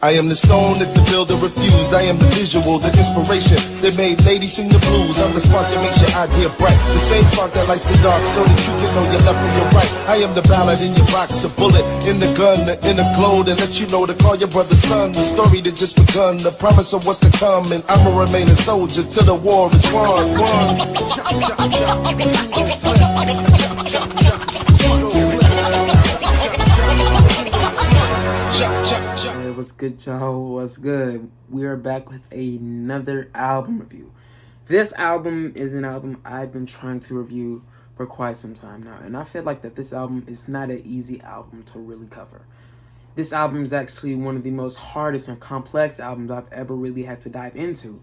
I am the stone that the builder refused. I am the visual, the inspiration that made ladies sing the blues. I'm the spark that makes your idea bright. The same spark that lights the dark so that you can know your left from your right. I am the ballad in your box, the bullet in the gun, the inner glow that let you know to call your brother son. The story that just begun, the promise of what's to come. And I'ma remain a soldier till the war is won. Hey, what's good, y'all? What's good? We are back with another album review. This album is an album I've been trying to review for quite some time now, and I feel like that this album is not an easy album to really cover. This album is actually one of the most hardest and complex albums I've ever really had to dive into.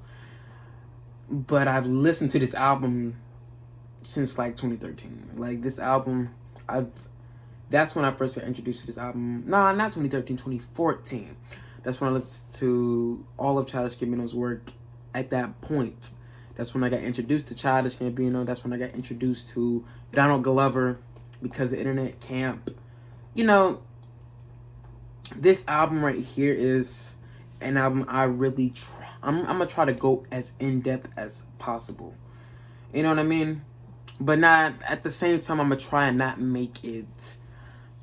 But I've listened to this album since like 2013. Like this album, that's when I first got introduced to this album. Nah, not 2013, 2014. That's when I listened to all of Childish Gambino's work at that point. That's when I got introduced to Childish Gambino. That's when I got introduced to Donald Glover because the internet camp. You know, this album right here is an album I really I'm going to try to go as in-depth as possible. You know what I mean? But not, at the same time, I'm going to try and not make it,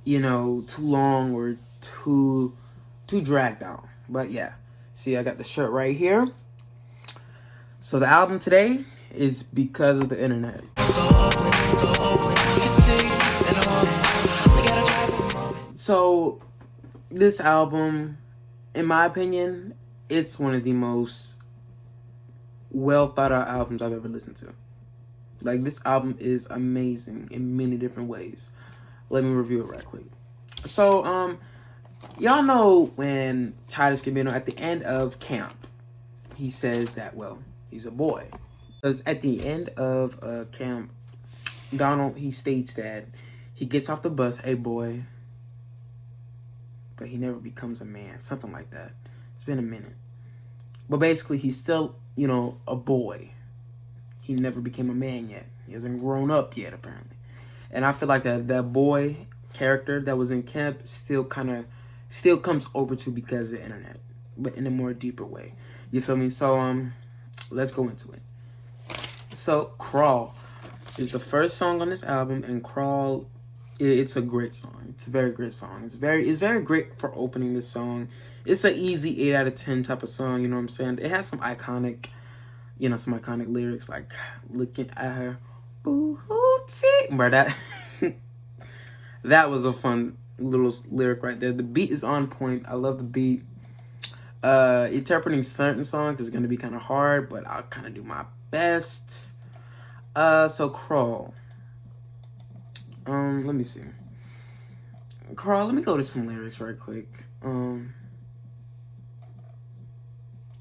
you know, too long or too dragged out. But yeah, see, I got the shirt right here. So the album today is Because of the Internet. So this album, in my opinion, it's one of the most well thought out albums I've ever listened to. Like, this album is amazing in many different ways. Let me review it right quick. So, y'all know when Childish Gambino at the end of Camp, he says that, well, he's a boy. Because at the end of Camp, Donald, he states that he gets off the bus, a boy, but he never becomes a man. Something like that. It's been a minute. But basically, he's still, you know, a boy. He never became a man yet. He hasn't grown up yet, apparently. And I feel like that boy character that was in Camp still comes over to Because of the Internet, but in a more deeper way. You feel me? So let's go into it. So Crawl is the first song on this album, and Crawl, it's a great song. It's a very great song. It's very great for opening this song. It's an easy 8 out of 10 type of song. You know what I'm saying? It has some iconic lyrics like looking at her booty. Bro, that was a fun little lyric right there. The beat is on point. I love the beat. Interpreting certain songs is gonna be kind of hard, but I'll kind of do my best. So Crawl. Let me see. Crawl. Let me go to some lyrics right quick. Let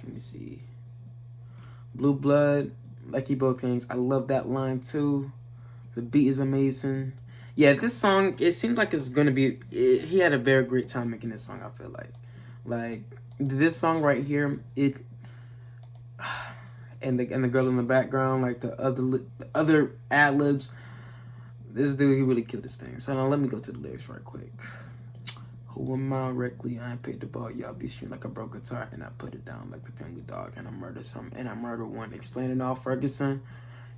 me see. Blue blood, like you both things. I love that line too. The beat is amazing. Yeah, this song, it seems like it's gonna be. He had a very great time making this song. I feel like this song right here. And the girl in the background, like the other ad libs. This dude, he really killed this thing. So now let me go to the lyrics right quick. Who am I reckless? I ain't paid the ball. Y'all be shooting like a broke guitar, and I put it down like the Family Dog, and I murder some, and I murder one. Explaining all Ferguson.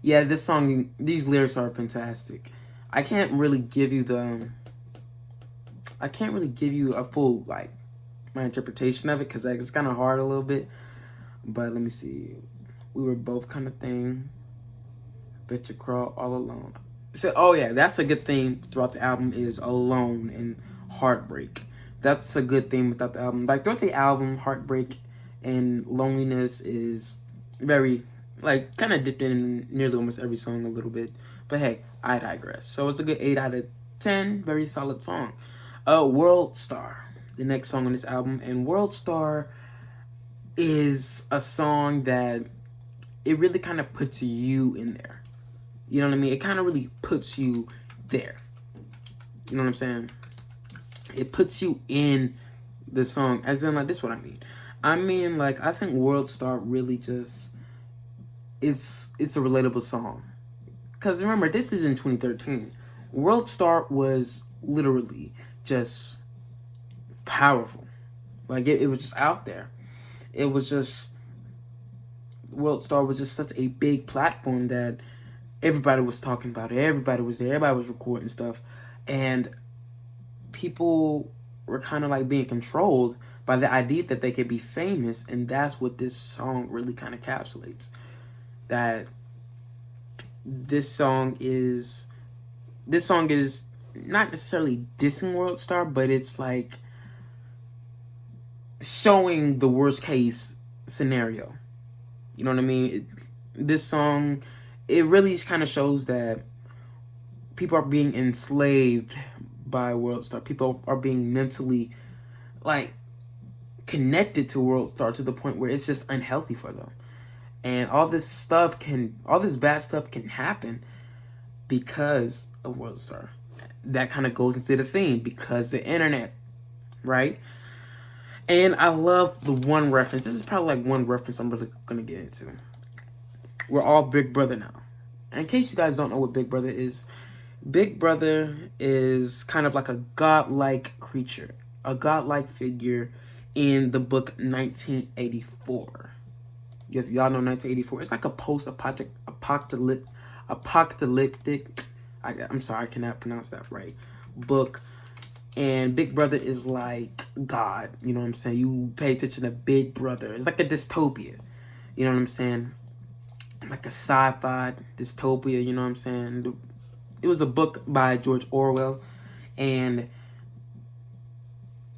Yeah, this song, these lyrics are fantastic. I can't really give you a full, like, my interpretation of it, because like, it's kind of hard a little bit. But let me see. We were both kind of thing. Bet you crawl all alone. So, oh yeah, that's a good thing throughout the album is alone and heartbreak. That's a good thing without the album. Like, throughout the album, heartbreak and loneliness is very, like, kind of dipped in nearly almost every song a little bit. But hey, I digress. So it's a good 8 out of 10. Very solid song. World Star, the next song on this album. And World Star is a song that it really kind of puts you in there. You know what I mean? It kind of really puts you there. You know what I'm saying? It puts you in the song. As in, like, this is what I mean. I mean, like, I think World Star really just, it's a relatable song. Because remember, this is in 2013. World Star was literally just powerful. Like, it was just out there. It was just, World Star was just such a big platform that everybody was talking about it. Everybody was there. Everybody was recording stuff. And people were kind of like being controlled by the idea that they could be famous. And that's what this song really kind of encapsulates. That this song is not necessarily dissing World Star, but it's like showing the worst case scenario. You know what I mean? This song, it really kind of shows that people are being enslaved by World Star. People are being mentally, like, connected to World Star to the point where it's just unhealthy for them. And all this bad stuff can happen because of World Star. That kind of goes into the theme, because the internet, right? And I love the one reference. This is probably like one reference I'm really going to get into. We're all Big Brother now. And in case you guys don't know what Big Brother is kind of like a godlike creature, a godlike figure in the book 1984. If y'all know 1984, it's like a post-apocalyptic, I'm sorry, I cannot pronounce that right, book. And Big Brother is like God, you know what I'm saying? You pay attention to Big Brother. It's like a dystopia, you know what I'm saying? Like a sci-fi dystopia, you know what I'm saying? It was a book by George Orwell, and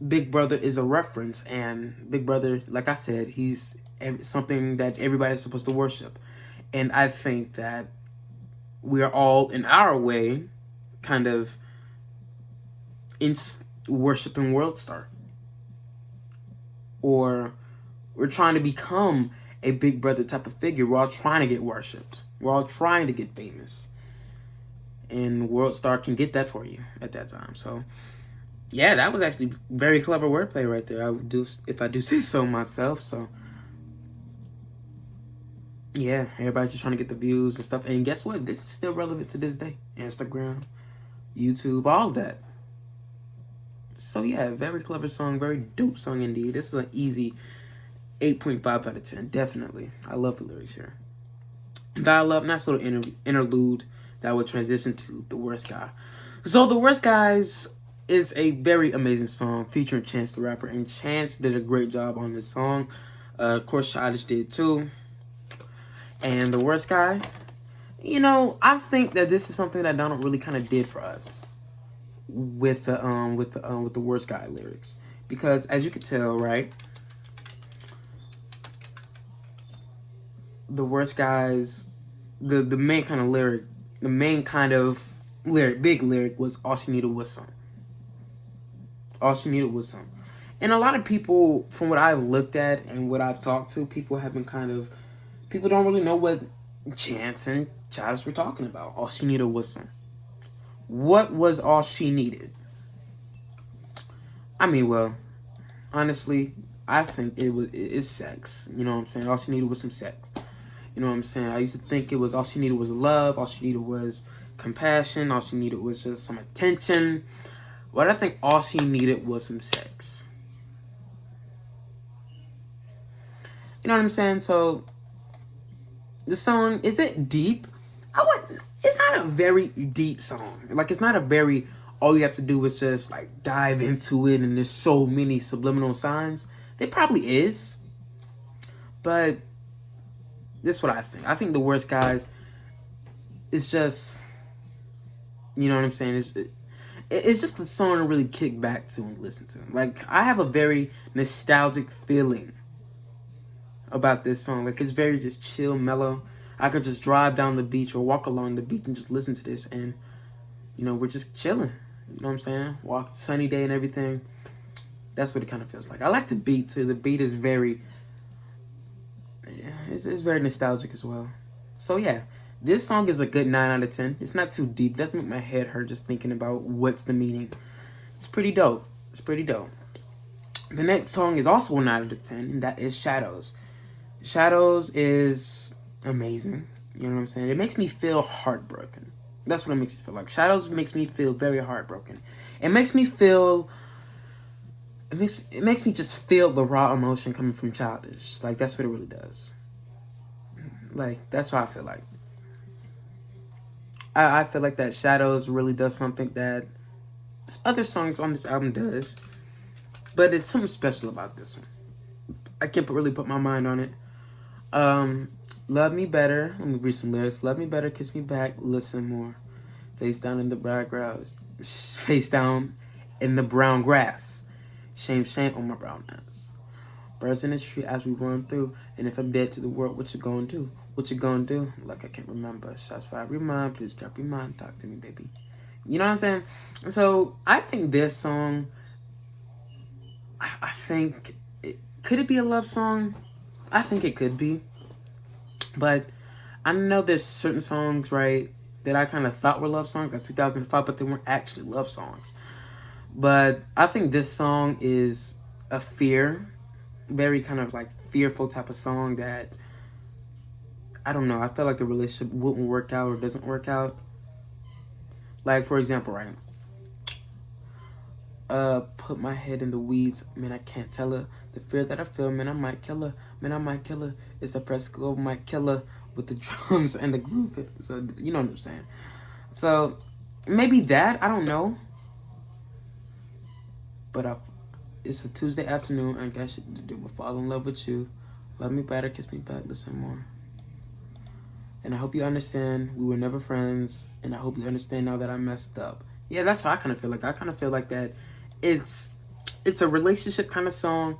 Big Brother is a reference. And Big Brother, like I said, he's something that everybody's supposed to worship. And I think that we are all, in our way, kind of worshiping World Star, or we're trying to become a Big Brother type of figure. We're all trying to get worshipped. We're all trying to get famous, and World Star can get that for you at that time. So yeah, that was actually very clever wordplay right there. I would do, if I do say so myself. So yeah, everybody's just trying to get the views and stuff. And guess what? This is still relevant to this day. Instagram, YouTube, all that. So yeah, very clever song, very dope song indeed. This is an easy 8.5 out of 10, definitely. I love the lyrics here. That I love, nice little interlude that would transition to The Worst Guy. So The Worst Guys is a very amazing song featuring Chance the Rapper, and Chance did a great job on this song. Of course, Childish did too. And The Worst Guy, you know, I think that this is something that Donald really kind of did for us with the Worst Guy lyrics, because as you can tell, right, The Worst Guys, the main kind of lyric, big lyric was all she needed was some. All she needed was some. And a lot of people, from what I've looked at and what I've talked to, people have been people don't really know what Chance and Childish were talking about. All she needed was some. What was all she needed? I mean, well, honestly, I think it's sex. You know what I'm saying? All she needed was some sex. You know what I'm saying? I used to think it was all she needed was love. All she needed was compassion. All she needed was just some attention. But I think all she needed was some sex. You know what I'm saying? So, the song, is it deep? It's not a very deep song. Like, it's not a very, all you have to do is just, like, dive into it and there's so many subliminal signs. There probably is. But this is what I think. I think The Worst Guys is just, you know what I'm saying? It's just a song to really kick back to and listen to. Like, I have a very nostalgic feeling about this song. Like, it's very just chill, mellow. I could just drive down the beach or walk along the beach and just listen to this, and, you know, we're just chilling. You know what I'm saying? Walk, sunny day and everything. That's what it kind of feels like. I like the beat too. The beat is very, it's very nostalgic as well. So yeah, this song is a good 9 out of 10. It's not too deep. It doesn't make my head hurt just thinking about what's the meaning. It's pretty dope. It's pretty dope. The next song is also a 9 out of 10, and that is Shadows. Shadows is amazing. You know what I'm saying? It makes me feel heartbroken. That's what it makes me feel like. Shadows makes me feel very heartbroken. It makes me feel it makes me just feel the raw emotion coming from Childish. Like, that's what it really does. Like, that's what I feel like. I feel like that Shadows really does something that other songs on this album does, but it's something special about this one. I can't really put my mind on it. Love Me Better. Let me read some lyrics. Love me better, kiss me back, listen more. Face down in the brown grass. Face down in the brown grass. Shame, shame on my brown ass. Birds in the tree as we run through. And if I'm dead to the world, what you gonna do? What you gonna do? Like I can't remember. Shots fired, remind. Please drop your mind. Talk to me, baby. You know what I'm saying? So I think this song, I think, could it be a love song? I think it could be. But I know there's certain songs, right, that I kind of thought were love songs, like 2005, but they weren't actually love songs. But I think this song is a very kind of like fearful type of song that, I don't know, I feel like the relationship wouldn't work out or doesn't work out. Like, for example, right, put my head in the weeds, man, I can't tell her. The fear that I feel, man, I might kill her. Man, I might kill her. It's the press go, might kill her with the drums and the groove. So, you know what I'm saying. So, maybe that, I don't know. But it's a Tuesday afternoon, I guess you do will fall in love with you. Love me better, kiss me back, listen more. And I hope you understand we were never friends. And I hope you understand now that I messed up. Yeah, that's what I kind of feel like. I kind of feel like that it's a relationship kind of song,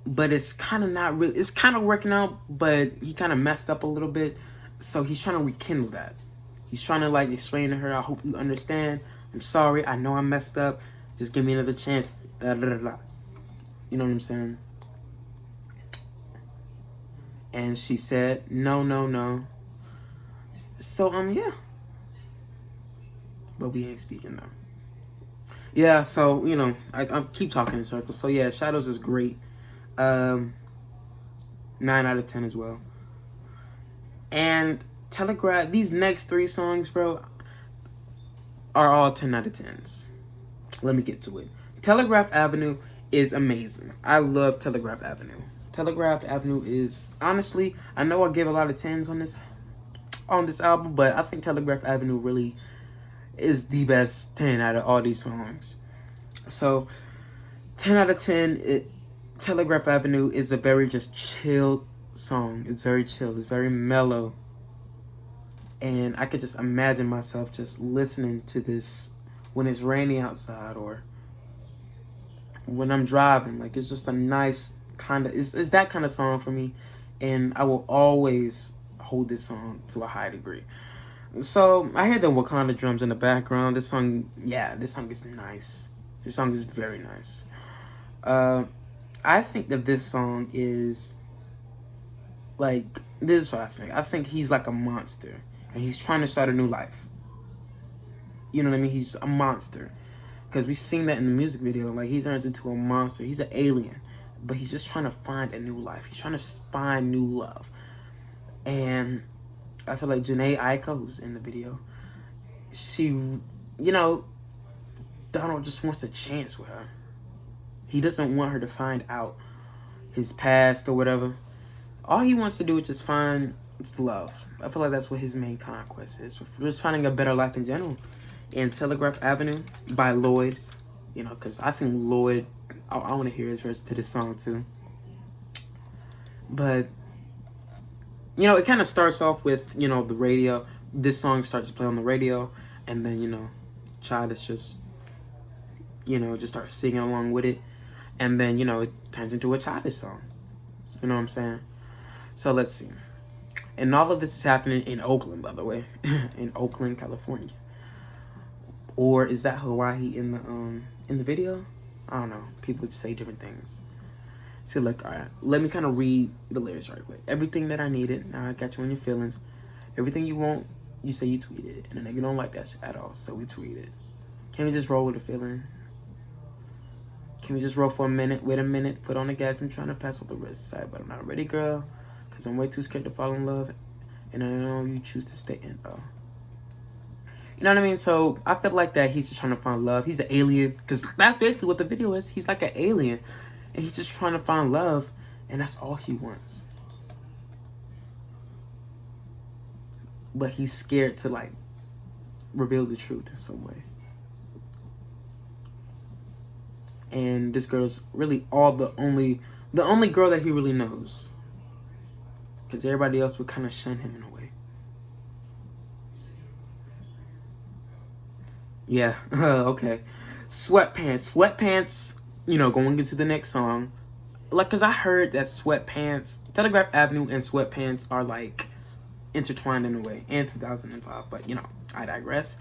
but it's kind of not really, it's kind of working out, but he kind of messed up a little bit. So he's trying to rekindle that. He's trying to like explain to her, I hope you understand. I'm sorry. I know I messed up. Just give me another chance. Da, da, da, da. You know what I'm saying? And she said, no, no, no. So, yeah. But we ain't speaking though. Yeah, so, you know, I keep talking in circles. So, yeah, Shadows is great. 9 out of 10 as well. And Telegraph, these next 3 songs, bro, are all 10 out of 10s. Let me get to it. Telegraph Avenue is amazing. I love Telegraph Avenue. Telegraph Avenue is, honestly, I know I give a lot of 10s on this album, but I think Telegraph Avenue really is the best 10 out of all these songs. So 10 out of 10, Telegraph Avenue is a very just chill song. It's very chill. It's very mellow. And I could just imagine myself just listening to this when it's raining outside or when I'm driving. Like, it's just a nice kind of, it's that kind of song for me. And I will always hold this song to a high degree. So I hear the Wakanda drums in the background. This song, yeah, this song is nice. This song is very nice. I think that this song is like, this is what I think. I think he's like a monster and he's trying to start a new life. You know what I mean? He's a monster. Because we've seen that in the music video. Like, he turns into a monster. He's an alien. But he's just trying to find a new life. He's trying to find new love. And I feel like Janae Aiko, who's in the video, she, you know, Donald just wants a chance with her. He doesn't want her to find out his past or whatever. All he wants to do is just find love. I feel like that's what his main conquest is. Just finding a better life in general. And Telegraph Avenue by Lloyd, you know, because I think Lloyd, I want to hear his verse to this song too. But, you know, it kind of starts off with, you know, the radio. This song starts to play on the radio, and then, you know, Childish just, you know, just starts singing along with it. And then, you know, it turns into a Childish song. You know what I'm saying? So let's see. And all of this is happening in Oakland, by the way. In Oakland, California. Or is that Hawaii in the video? I don't know. People just say different things. So look, alright. Let me kind of read the lyrics right quick. Everything that I needed, now I got you on your feelings. Everything you want, you say you tweeted it. And a nigga don't like that shit at all, so we tweet it. Can we just roll with the feeling? Can we just roll for a minute? Wait a minute. Put on the gas. I'm trying to pass on the wrist side, but I'm not ready, girl. Because I'm way too scared to fall in love. And I know you choose to stay in. Oh. You know what I mean? So I feel like that he's just trying to find love. He's an alien, because that's basically what the video is. He's like an alien, and he's just trying to find love, and that's all he wants. But he's scared to like reveal the truth in some way. And this girl is really the only girl that he really knows, because everybody else would kind of shun him in a way. Yeah. Okay. Sweatpants, you know, going into the next song, like, because I heard that Sweatpants, Telegraph Avenue and Sweatpants are like intertwined in a way, and 2005, but you know, I digress.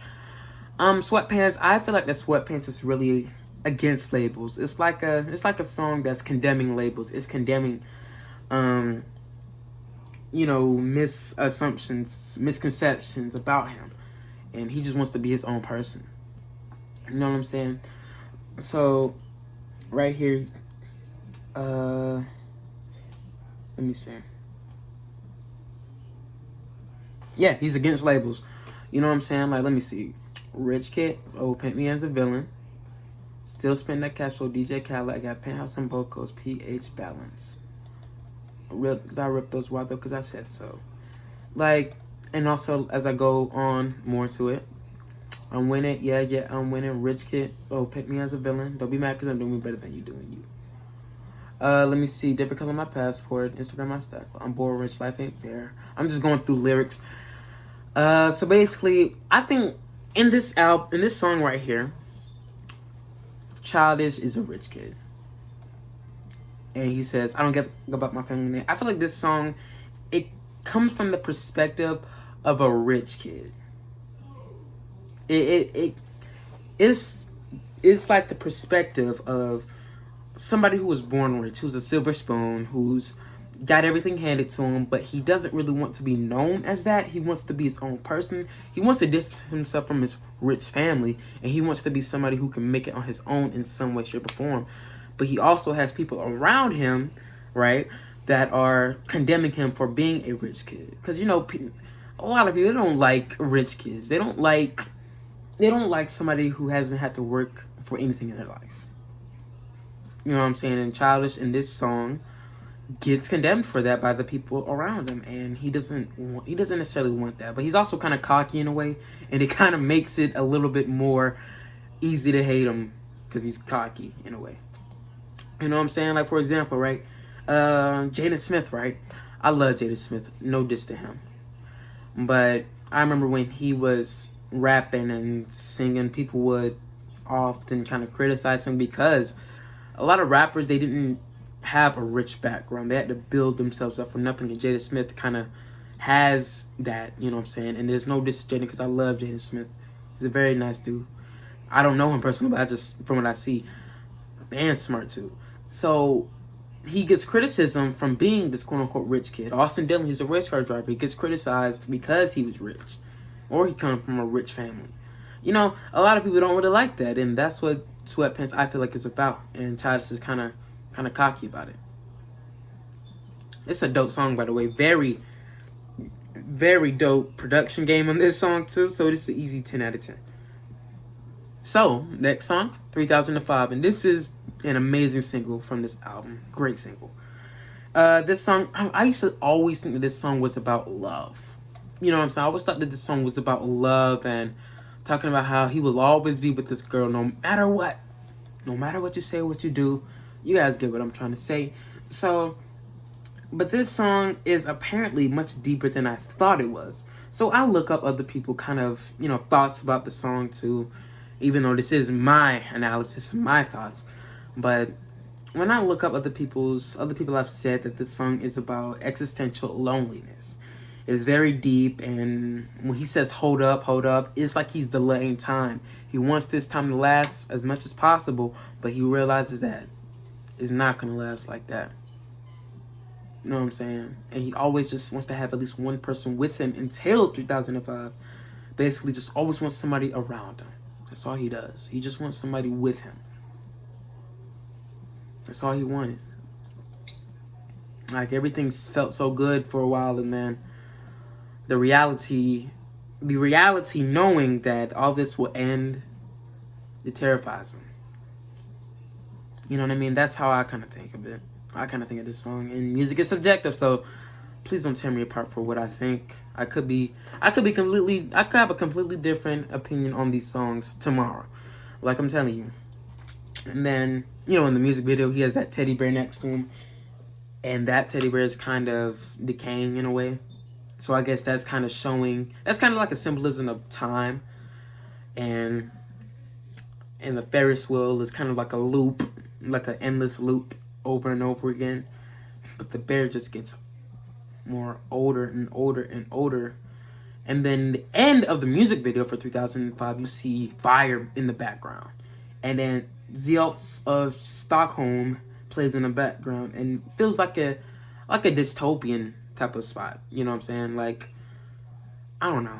Sweatpants, I feel like that Sweatpants is really against labels. It's like a song that's condemning labels. It's condemning you know, misconceptions about him, and he just wants to be his own person. You know what I'm saying? So right here, let me see. Yeah, he's against labels. You know what I'm saying? Like, let me see. Rich Kid, oh, Pimp Me as a Villain. Still spend that cash flow, DJ Khaled. I got Penthouse and Bocos, pH Balance. Because I ripped those wide though, because I said so. Like, and also as I go on more to it, I'm winning, yeah, I'm winning. Rich Kid, oh, Pick Me as a Villain. Don't be mad because I'm doing better than you doing you. Let me see. Different color my passport. Instagram my stack. I'm bored, rich, life ain't fair. I'm just going through lyrics. So basically, I think in this song right here, Childish is a rich kid. And he says, I don't give about my family name. I feel like this song, it comes from the perspective of a rich kid. It's like the perspective of somebody who was born rich, who's a silver spoon, who's got everything handed to him, but he doesn't really want to be known as that. He wants to be his own person. He wants to distance himself from his rich family, and he wants to be somebody who can make it on his own in some way, shape, or form. But he also has people around him, right, that are condemning him for being a rich kid. Because, you know, a lot of people, they don't like rich kids. They don't like somebody who hasn't had to work for anything in their life. You know what I'm saying? And Childish in this song gets condemned for that by the people around him, and he doesn't necessarily want that. But he's also kind of cocky in a way, and it kind of makes it a little bit more easy to hate him because he's cocky in a way. You know what I'm saying? Like, for example, right? Jaden Smith, right? I love Jaden Smith. No diss to him. But I remember when he was rapping and singing, people would often kind of criticize him because a lot of rappers, they didn't have a rich background. They had to build themselves up from nothing. And Jaden Smith kind of has that, you know what I'm saying? And there's no diss to Jaden because I love Jaden Smith. He's a very nice dude. I don't know him personally, but I just, from what I see, and smart too. So he gets criticism from being this quote-unquote rich kid. Austin Dillon, he's a race car driver. He gets criticized because he was rich, or he comes from a rich family. You know, a lot of people don't really like that, and that's what Sweatpants, I feel like, is about. And Childish is kind of cocky about it. It's a dope song, by the way. Very, very dope production game on this song too. So it's an easy 10 out of 10. So next song, 3005, and this is an amazing single from this album. Great single. This song, I used to always think that this song was about love. You know what I'm saying? I always thought that this song was about love and talking about how he will always be with this girl no matter what. No matter what you say, what you do. You guys get what I'm trying to say. So, but this song is apparently much deeper than I thought it was. So I look up other people kind of, you know, thoughts about the song too. Even though this is my analysis, my thoughts. But when I look up other people have said that this song is about existential loneliness. It's very deep, and when he says hold up, it's like he's delaying time. He wants this time to last as much as possible, but he realizes that it's not going to last like that. You know what I'm saying? And he always just wants to have at least one person with him until 2005. Basically, just always wants somebody around him. That's all he does. He just wants somebody with him. That's all he wanted. Like, everything felt so good for a while, and then the reality the reality, knowing that all this will end, it terrifies him. You know what I mean? That's how I kind of think of it. I kind of think of this song. And music is subjective, so please don't tear me apart for what I think. I could have a completely different opinion on these songs tomorrow. Like I'm telling you. And then, you know, in the music video, he has that teddy bear next to him. And that teddy bear is kind of decaying in a way. So I guess that's kind of showing, that's kind of like a symbolism of time. And the Ferris wheel is kind of like a loop, like an endless loop over and over again. But the bear just gets more older and older and older. And then the end of the music video for 2005, you see fire in the background. And then Zealts of Stockholm plays in the background and feels like a dystopian type of spot. You know what I'm saying? Like, I don't know.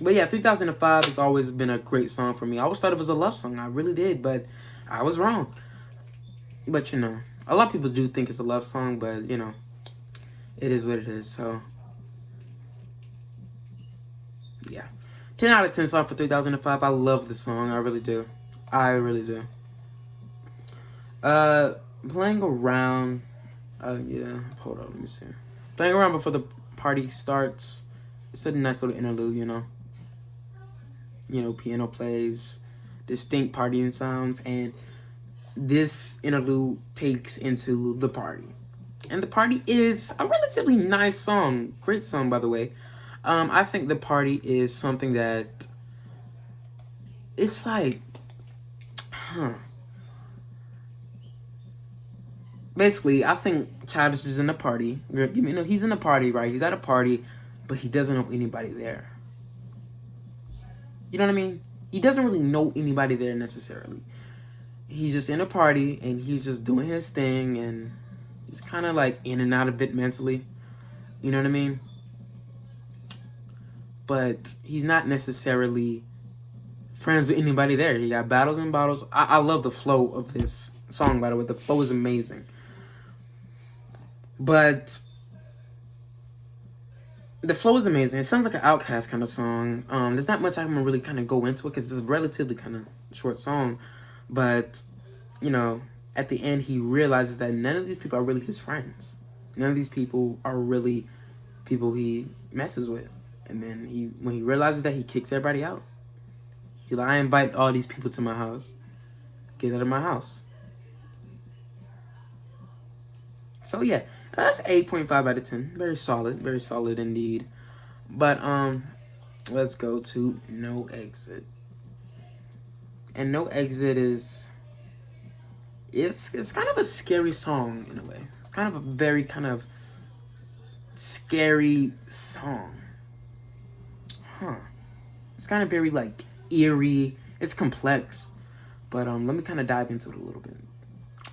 But yeah, 2005 has always been a great song for me. I always thought it was a love song. I really did, but I was wrong. But you know, a lot of people do think it's a love song, but you know, it is what it is. So yeah, 10 out of 10 song for 2005. I love the song. I really do. I really do. Playing around. Yeah. Hold on. Let me see. Playing around before the party starts. It's a nice little interlude, you know. You know, piano plays, distinct partying sounds, and this interlude takes into the party. And the party is a relatively nice song. Great song, by the way. I think the party is something that it's like, basically, I think Childish is in a party. You know, he's in a party, right? He's at a party, but he doesn't know anybody there. You know what I mean? He doesn't really know anybody there necessarily. He's just in a party, and he's just doing his thing, and he's kind of like in and out of it mentally. You know what I mean? But he's not necessarily friends with anybody there. He got battles and bottles. I love the flow of this song, by the way. The flow is amazing. But the flow is amazing. It sounds like an Outkast kind of song. There's not much I'm gonna really kind of go into it because it's a relatively kind of short song. But, you know, at the end, he realizes that none of these people are really his friends. None of these people are really people he messes with. And then when he realizes that, he kicks everybody out. He's like, I invite all these people to my house. Get out of my house. So yeah, that's 8.5 out of 10. Very solid indeed. But let's go to No Exit. And No Exit is it's kind of a scary song in a way. It's kind of a very kind of scary song. It's kind of very like eerie. It's complex. But let me kind of dive into it a little bit.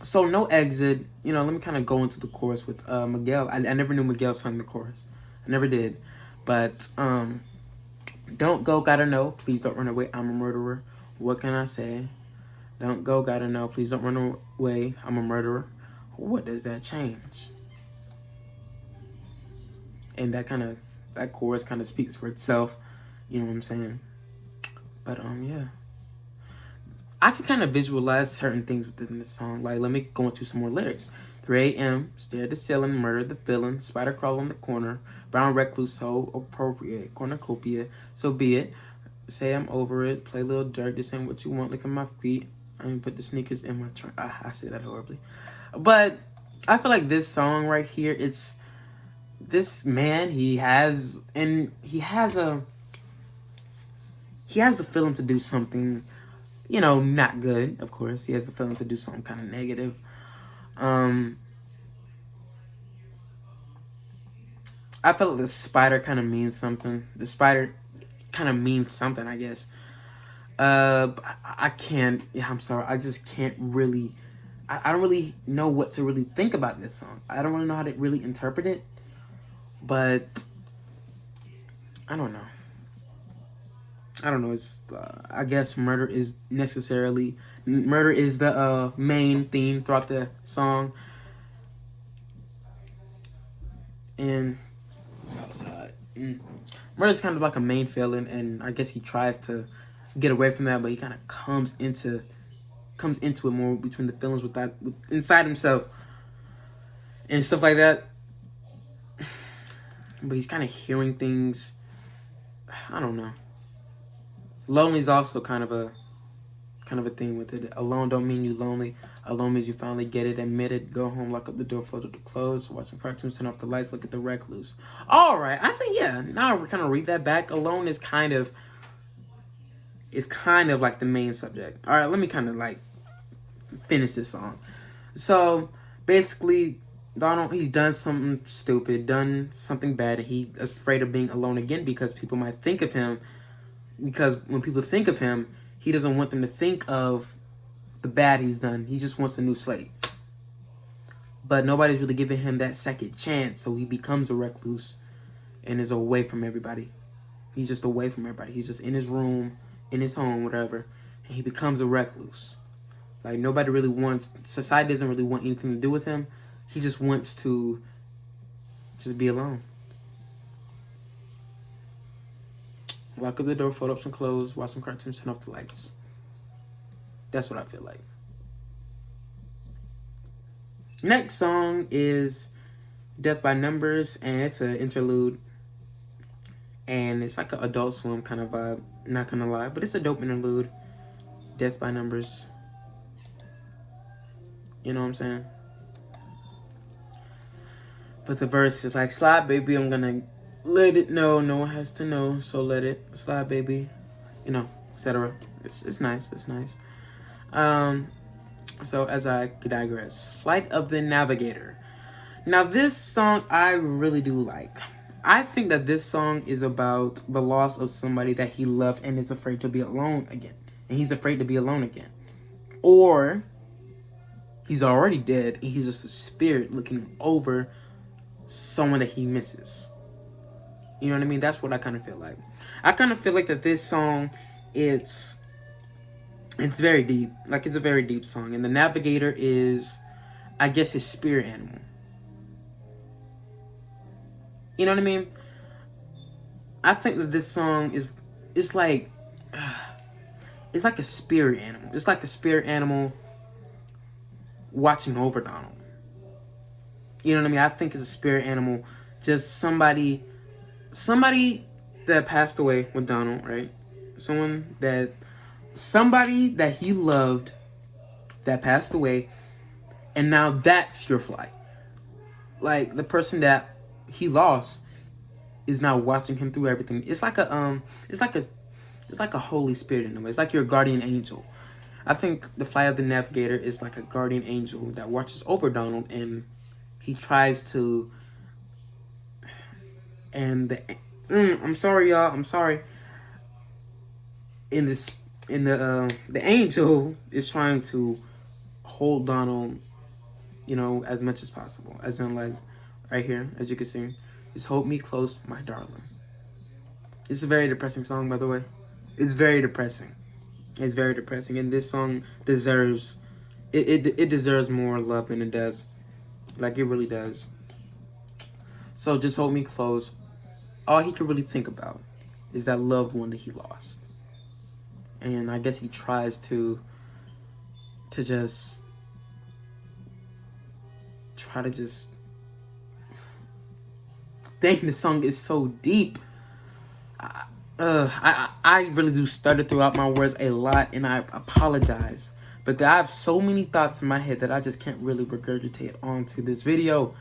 So No Exit, you know, let me kind of go into the chorus with Miguel. I never knew Miguel sung the chorus. I never did. But don't go, gotta know. Please don't run away. I'm a murderer. What can I say? Don't go, gotta know. Please don't run away. I'm a murderer. What does that change? And that chorus kind of speaks for itself. You know what I'm saying? But yeah. I can kind of visualize certain things within this song. Like, let me go into some more lyrics. 3 a.m., stare at the ceiling, murder the feeling, spider crawl on the corner, brown recluse, so appropriate, cornucopia, so be it. Say I'm over it, play a little dirt, this ain't what you want, look at my feet. I ain't put the sneakers in my trunk. I say that horribly. But I feel like this song right here, it's this man, he has the feeling to do something, you know, not good, of course. He has the feeling to do something kind of negative. I feel like the spider kind of means something. The spider kind of means something, I guess. I can't, yeah, I'm sorry. I just can't really, I don't really know what to really think about this song. I don't really know how to really interpret it. But, I don't know. It's, I guess murder is the main theme throughout the song. And it's outside. Murder's kind of like a main villain, and I guess he tries to get away from that, but he kind of comes into it more between the feelings inside himself and stuff like that. But he's kind of hearing things. I don't know. Lonely is also kind of a thing with it. Alone don't mean you lonely. Alone means you finally get it, admit it, go home, lock up the door, fold up the clothes, watch some cartoons, turn off the lights, look at the recluse. All right, I think, yeah, now we're kind of read that back. Alone is kind of like the main subject. All right, let me kind of like finish this song. So basically, Donald, he's done something stupid, done something bad, and he's afraid of being alone again because people might think of him. Because when people think of him, he doesn't want them to think of the bad he's done. He just wants a new slate. But nobody's really giving him that second chance, so he becomes a recluse and is away from everybody. He's just away from everybody. He's just in his room, in his home, whatever, and he becomes a recluse. Like, nobody really wants, society doesn't really want anything to do with him. He just wants to just be alone. Lock up the door, fold up some clothes, watch some cartoons, turn off the lights. That's what I feel like. Next song is Death by Numbers, and it's an interlude. And it's like an Adult Swim kind of vibe, not gonna lie, but it's a dope interlude. Death by Numbers. You know what I'm saying? But the verse is like, slide baby, I'm gonna let it know, no one has to know, so let it slide baby, you know, etc. It's nice, it's nice. So as I digress, Flight of the Navigator. Now this song I really do like. I think that this song is about the loss of somebody that he loved and is afraid to be alone again. And he's afraid to be alone again. Or he's already dead and he's just a spirit looking over someone that he misses. You know what I mean? That's what I kind of feel like. I kind of feel like that this song, it's very deep. Like, it's a very deep song. And the Navigator is, I guess, his spirit animal. You know what I mean? I think that this song it's like a spirit animal. It's like a spirit animal watching over Donald. You know what I mean? I think it's a spirit animal. Just somebody that passed away with Donald, right? Somebody that he loved that passed away, and now that's your flight. Like, the person that he lost is now watching him through everything. It's like a Holy Spirit in a way. It's like your guardian angel. I think the Flight of the Navigator is like a guardian angel that watches over Donald, and he tries to. And I'm sorry, y'all. I'm sorry. The angel is trying to hold Donald, you know, as much as possible. As in, like, right here, as you can see, is hold me close, my darling. It's a very depressing song, by the way. It's very depressing. It's very depressing, and this song deserves it deserves more love than it does. Like, it really does. So just hold me close. All he could really think about is that loved one that he lost. And I guess he tries to just try to just. Dang, the song is so deep. I really do stutter throughout my words a lot, and I apologize. But I have so many thoughts in my head that I just can't really regurgitate onto this video.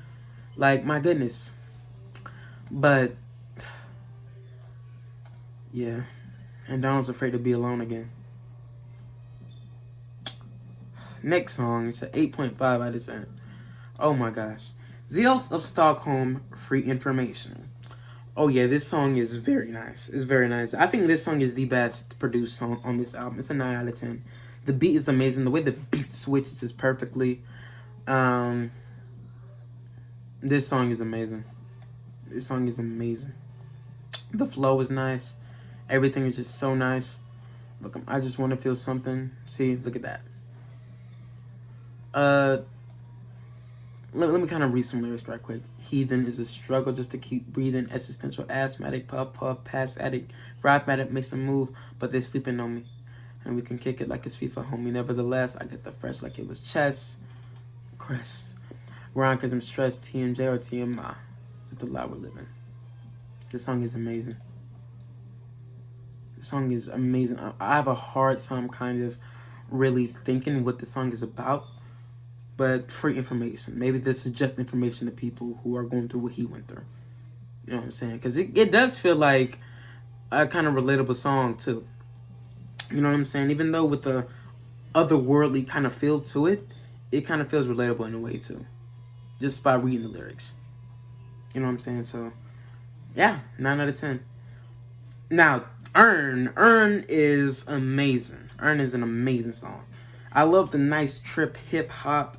Like, my goodness. But yeah, and Donald's afraid to be alone again. Next song, it's an 8.5 out of 10. Oh my gosh. Zeals of Stockholm, Free Information. Oh yeah, this song is very nice. It's very nice. I think this song is the best produced song on this album. It's a 9 out of 10. The beat is amazing. The way the beat switches is perfectly. This song is amazing. This song is amazing. The flow is nice. Everything is just so nice. Look, I just want to feel something. See, look at that. let me kind of read some lyrics right quick. Heathen is a struggle just to keep breathing. Existential asthmatic, puff puff, pass addict. Rhythmatic makes them move, but they're sleeping on me. And we can kick it like it's FIFA, homie. Nevertheless, I get the fresh like it was chess. Crest. Grind because I'm stressed. TMJ or TMI. It's the life we're living. This song is amazing. The song is amazing. I have a hard time kind of really thinking what the song is about. But free information. Maybe this is just information to people who are going through what he went through. You know what I'm saying? Because it does feel like a kind of relatable song too. You know what I'm saying? Even though with the otherworldly kind of feel to it, it kind of feels relatable in a way too. Just by reading the lyrics. You know what I'm saying? So, yeah, 9 out of 10. Now, Earn is amazing. Earn is an amazing song. I love the nice trip hip hop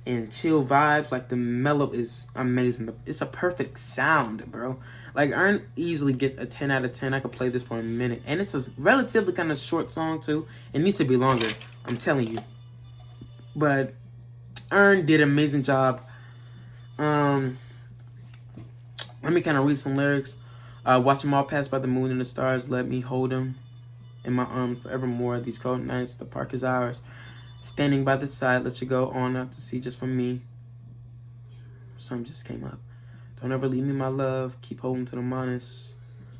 and chill vibes. Like the mellow is amazing. It's a perfect sound, bro. Like Earn easily gets a 10 out of 10. I could play this for a minute. And it's a relatively kind of short song too. It needs to be longer, I'm telling you. But Earn did an amazing job. Let me kind of read some lyrics. Watch them all pass by the moon and the stars. Let me hold them in my arms forevermore. These cold nights, the park is ours. Standing by the side, let you go on out to sea just for me. Something just came up. Don't ever leave me, my love. Keep holding to the honest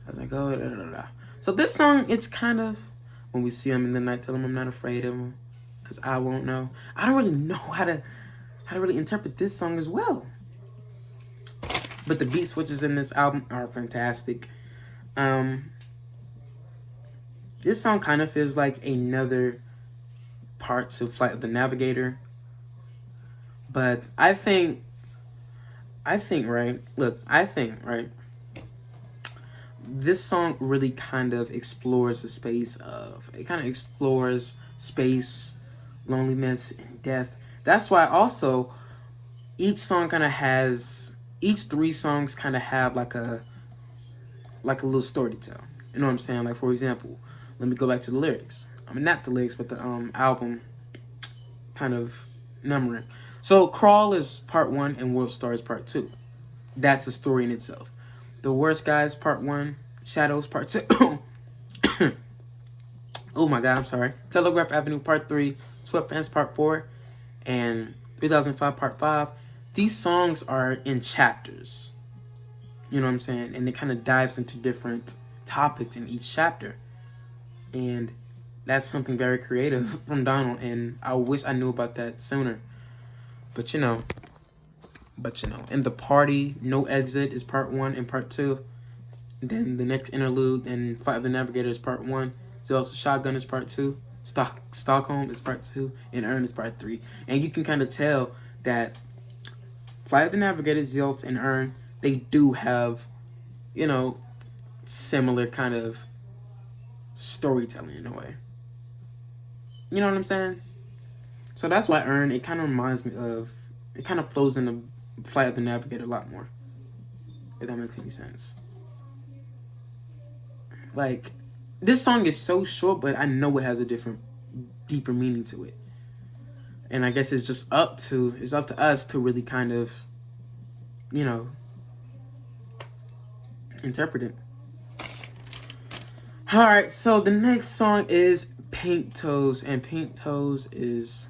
as I go. Da, da, da, da. So this song, it's kind of when we see him in the night, tell him I'm not afraid of him, cause I won't know. I don't really know how to really interpret this song as well. But the beat switches in this album are fantastic. This song kind of feels like another part to Flight of the Navigator. But I think, right? Look, I think, right? This song really kind of explores the space of, it kind of explores space, loneliness, and death. That's why also each song kind of has, each 3 songs kind of have like a little story to tell. You know what I'm saying? Like, for example, let me go back to the lyrics. I mean, not the lyrics, but the album kind of numbering. So, Crawl is part 1 and World Star is part 2. That's a story in itself. The Worst Guys part 1, Shadows part 2. Oh my God, I'm sorry. Telegraph Avenue part 3, Sweatpants part 4, and 3005 part 5. These songs are in chapters. You know what I'm saying? And it kind of dives into different topics in each chapter. And that's something very creative from Donald. And I wish I knew about that sooner. But you know. And The Party, No Exit is part 1 and part 2. And then the next interlude and Fight of the Navigator is part 1. Zealous Shotgun is part 2. Stockholm is part 2. And Earn is part 3. And you can kind of tell that Flight of the Navigator, Zealous, and Earn, they do have, you know, similar kind of storytelling in a way. You know what I'm saying? So that's why Earn, it kind of reminds me of, it kind of flows into Flight of the Navigator a lot more. If that makes any sense. Like, this song is so short, but I know it has a different, deeper meaning to it. And I guess it's just up to us to really kind of, you know, interpret it. Alright, so the next song is Pink Toes, and Pink Toes is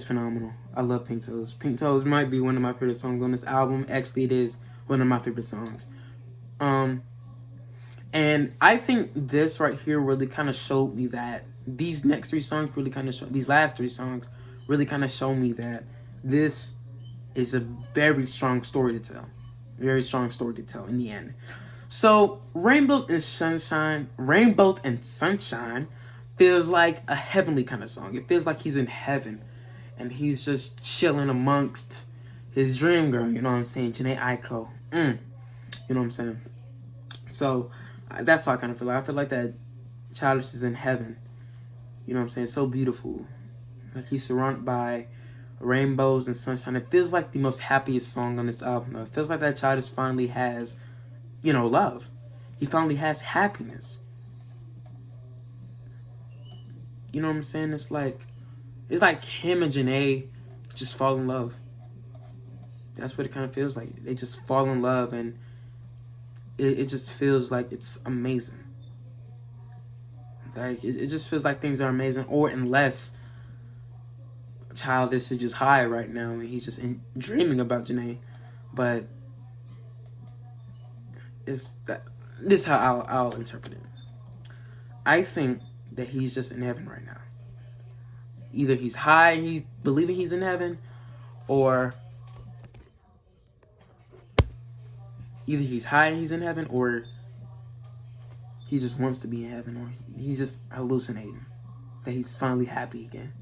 phenomenal. I love Pink Toes. Pink Toes might be one of my favorite songs on this album. Actually, it is one of my favorite songs. And I think this right here really kind of showed me that these next 3 songs really kind of show, these last 3 songs really kind of show me that this is a very strong story to tell. Very strong story to tell in the end. So, Rainbows and Sunshine feels like a heavenly kind of song. It feels like he's in heaven. And he's just chilling amongst his dream girl, you know what I'm saying? Janae Aiko. You know what I'm saying? So, that's how I kind of feel. I feel like that Childish is in heaven. You know what I'm saying? So beautiful. Like he's surrounded by rainbows and sunshine. It feels like the most happiest song on this album. It feels like that Childish finally has, you know, love. He finally has happiness. You know what I'm saying? It's like him and Janae just fall in love. That's what it kind of feels like. They just fall in love, and it just feels like it's amazing. Like, it just feels like things are amazing. Or unless Childish is just high right now and he's just dreaming about Janae. But this is how I'll interpret it. I think that he's just in heaven right now. Either he's high and he's believing he's in heaven, or either he's high and he's in heaven, or he just wants to be in heaven, or he's just hallucinating that he's finally happy again.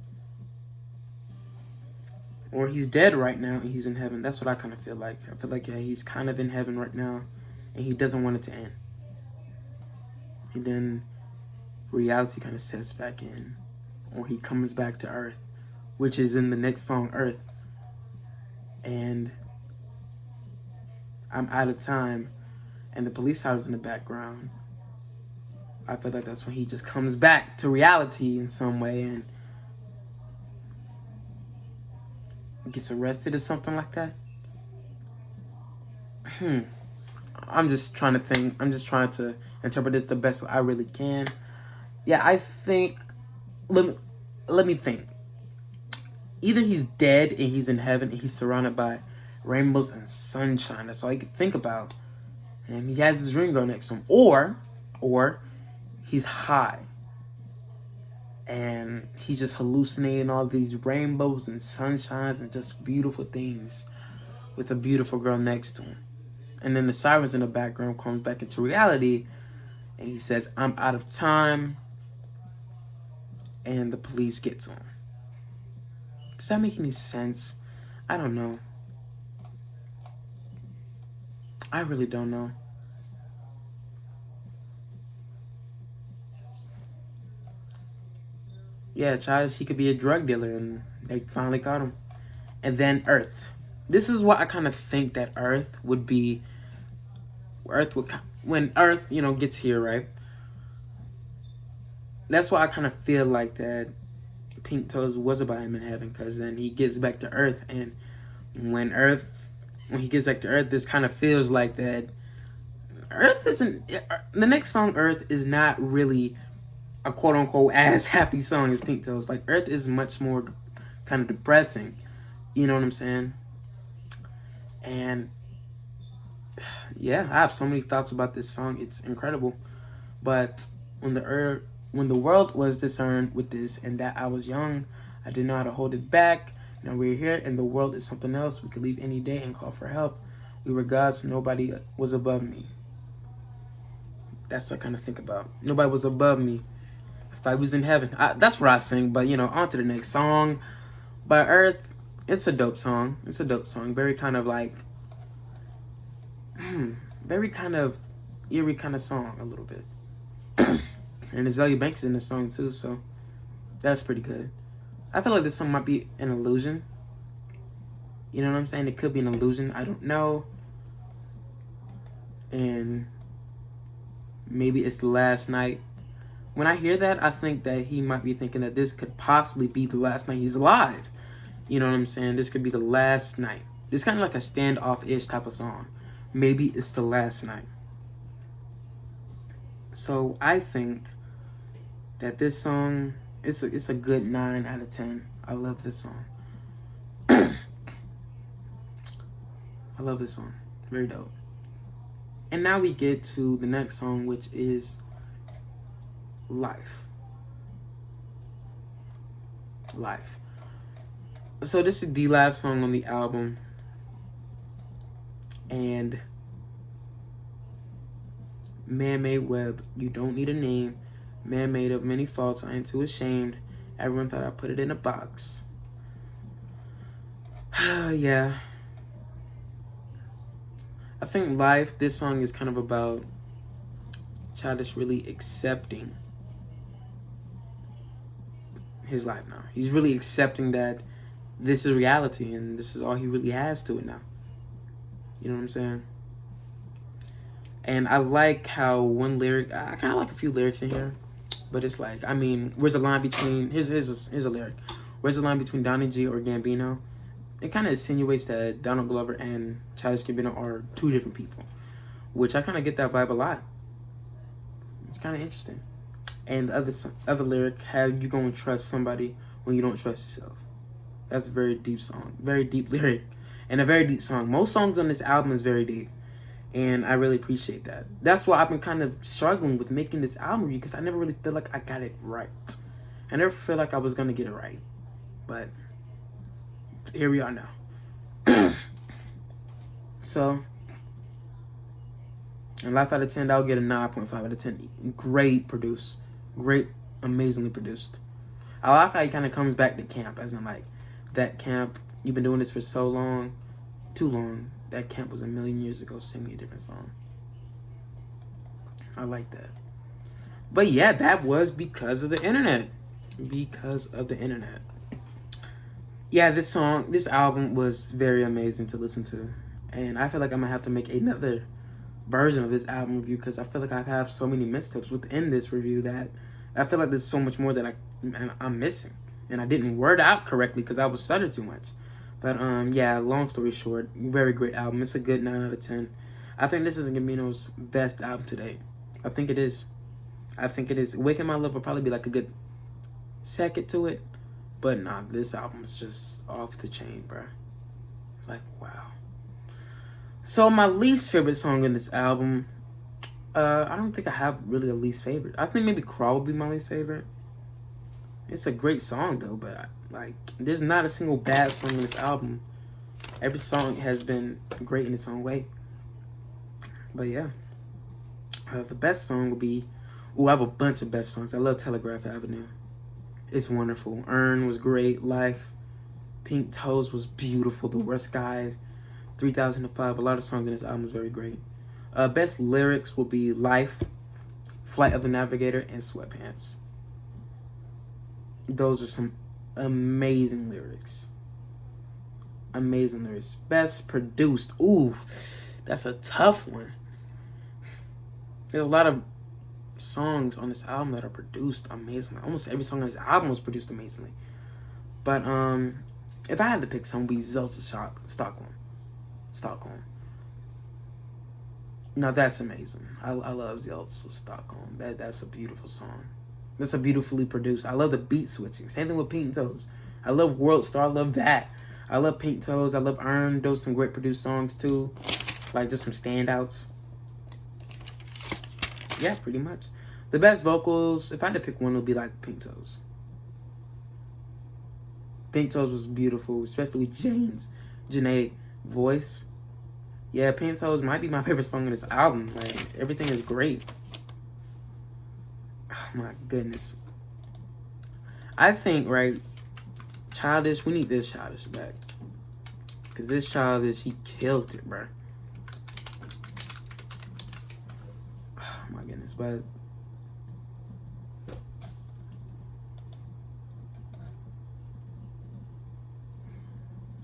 Or he's dead right now and he's in heaven. That's what I kind of feel like. I feel like, yeah, he's kind of in heaven right now and he doesn't want it to end. And then reality kind of sets back in, or he comes back to Earth, which is in the next song, Earth. And I'm out of time, and the police sirens in the background. I feel like that's when he just comes back to reality in some way and gets arrested or something like that. I'm just trying to think. I'm just trying to interpret this the best way I really can. Yeah, I think, let me think. Either he's dead and he's in heaven and he's surrounded by rainbows and sunshine. That's all he can think about. And he has his dream girl next to him. Or he's high and he's just hallucinating all these rainbows and sunshines and just beautiful things with a beautiful girl next to him. And then the sirens in the background comes back into reality and he says, I'm out of time. And the police get to him. Does that make any sense? I don't know. I really don't know. Yeah, Childish, he could be a drug dealer, and they finally caught him. And then Earth. This is what I kind of think that Earth would be. When Earth, gets here, right? That's why I kind of feel like that Pink Toes was about him in heaven, because then he gets back to Earth, and when he gets back to Earth, this kind of feels like that Earth isn't. The next song, Earth, is not really a quote unquote as happy song as Pink Toes. Like, Earth is much more kind of depressing. You know what I'm saying? And yeah, I have so many thoughts about this song. It's incredible. But when the world was discerned with this and that I was young, I didn't know how to hold it back. Now we're here and the world is something else. We could leave any day and call for help. We were gods, nobody was above me. That's what I kind of think about. Nobody was above me. If I was in heaven. That's what I think. But, on to the next song. By Earth, it's a dope song. It's a dope song. Very kind of like, very kind of eerie kind of song a little bit. And Azalea Banks is in this song too, so that's pretty good. I feel like this song might be an illusion. You know what I'm saying? It could be an illusion. I don't know. And maybe it's the last night. When I hear that, I think that he might be thinking that this could possibly be the last night he's alive. You know what I'm saying? This could be the last night. This kind of like a standoff-ish type of song. Maybe it's the last night. So I think that this song, it's a good 9 out of 10. I love this song. I love this song. Very dope. And now we get to the next song, which is Life. Life. So this is the last song on the album. And man-made web, you don't need a name. Man-made of many faults, I ain't too ashamed. Everyone thought I put it in a box. Yeah. I think Life, this song is kind of about Childish really accepting his life now. He's really accepting that this is reality and this is all he really has to it now. You know what I'm saying? And I like how one lyric, I kind of like a few lyrics in here, but it's like, where's the line between, here's a lyric. Where's the line between Donnie G or Gambino? it kind of insinuates that Donald Glover and Childish Gambino are two different people, which I kind of get that vibe a lot. It's kind of interesting. And the other lyric, how you gonna trust somebody when you don't trust yourself? That's a very deep song, very deep lyric, and a very deep song. Most songs on this album is very deep, and I really appreciate that. That's why I've been kind of struggling with making this album review, because I never really feel like I got it right. I never feel like I was gonna get it right, but here we are now. So, in life out of 10, I'll get a 9.5 out of 10. Great produced. Great, amazingly produced. I like how he kind of comes back to camp, as in like, that camp, you've been doing this for so long, too long. That camp was a million years ago. Sing me a different song. I like that. But yeah, that was because of the internet. Because of the internet. Yeah, this album was very amazing to listen to. And I feel like I'm going to have to make another version of this album review, because I feel like I have so many missteps within this review that I feel like there's so much more that I'm missing. And I didn't word out correctly because I was stuttered too much. But yeah, long story short, very great album. It's a good 9 out of 10. I think this is Gambino's best album to date. I think it is. I think it is. Waking My Love will probably be like a good second to it. But nah, this album is just off the chain, bro. Like, wow. So my least favorite song in this album, I don't think I have really a least favorite. I think maybe Crawl would be my least favorite. It's a great song though, but like, there's not a single bad song in this album. Every song has been great in its own way. But yeah, the best song would be, I have a bunch of best songs. I love Telegraph Avenue. It's wonderful. Earn was great. Life. Pink Toes was beautiful. The Worst Guys. 3005. A lot of songs in this album is very great. Best lyrics will be Life, Flight of the Navigator, and Sweatpants. Those are some amazing lyrics. Amazing lyrics. Best produced. Ooh, that's a tough one. There's a lot of songs on this album that are produced amazingly. Almost every song on this album was produced amazingly. But if I had to pick some, it would be Zelda Stockholm. Now that's amazing. I love Zelda Stockholm. That's a beautiful song. That's a beautifully produced. I love the beat switching. Same thing with Pink Toes. I love World Star. I love that. I love Pink Toes. I love Earn. Those are some great produced songs too. Like just some standouts. Yeah, pretty much. The best vocals, if I had to pick one, it would be like Pink Toes. Pink Toes was beautiful, especially with Janae voice. Yeah, Pink Toes might be my favorite song on this album. Like, everything is great. Oh my goodness. I think, right, Childish, we need this Childish back. Because this Childish, he killed it, bro. Oh my goodness, but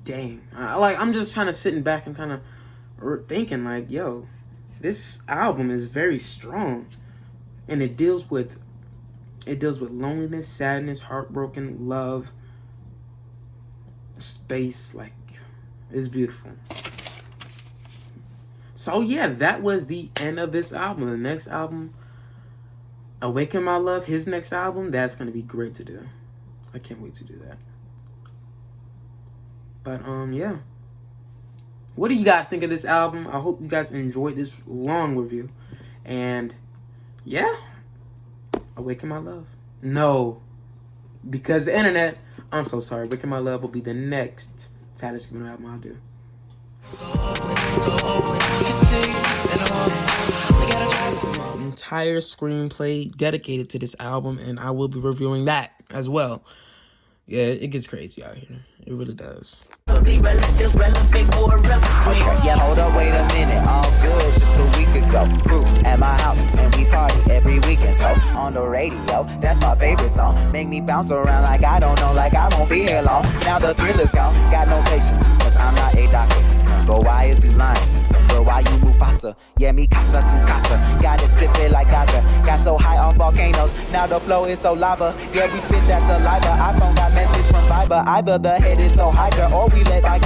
dang. I'm just kind of sitting back and kind of thinking like, yo, this album is very strong. And it deals with loneliness, sadness, heartbroken, love, space. Like, it's beautiful. So yeah, that was the end of this album. The next album, Awaken My Love, his next album, that's going to be great to do. I can't wait to do that. But yeah. What do you guys think of this album? I hope you guys enjoyed this long review. And yeah, Awaken My Love. No, because the internet, I'm so sorry. Awaken My Love will be the next Childish Gambino album I'll do. Entire screenplay dedicated to this album, and I will be reviewing that as well. Yeah, it gets crazy out here. It really does. Yeah, hold up, wait a minute. All good, just a week ago. Crew at my house, and we party every weekend. So on the radio, that's my favorite song. Make me bounce around like I don't know, like I won't be here long. Now the thrill is gone, got no patience, cause I'm not a doctor. But why is you lying? Girl, why you move faster? Yeah, me casa su casa. Got it scripted like Gaza. Got so high on volcanoes, now the flow is so lava. Yeah, we spit that saliva. iPhone got message from Viber. Either the head is so high, girl, or we let by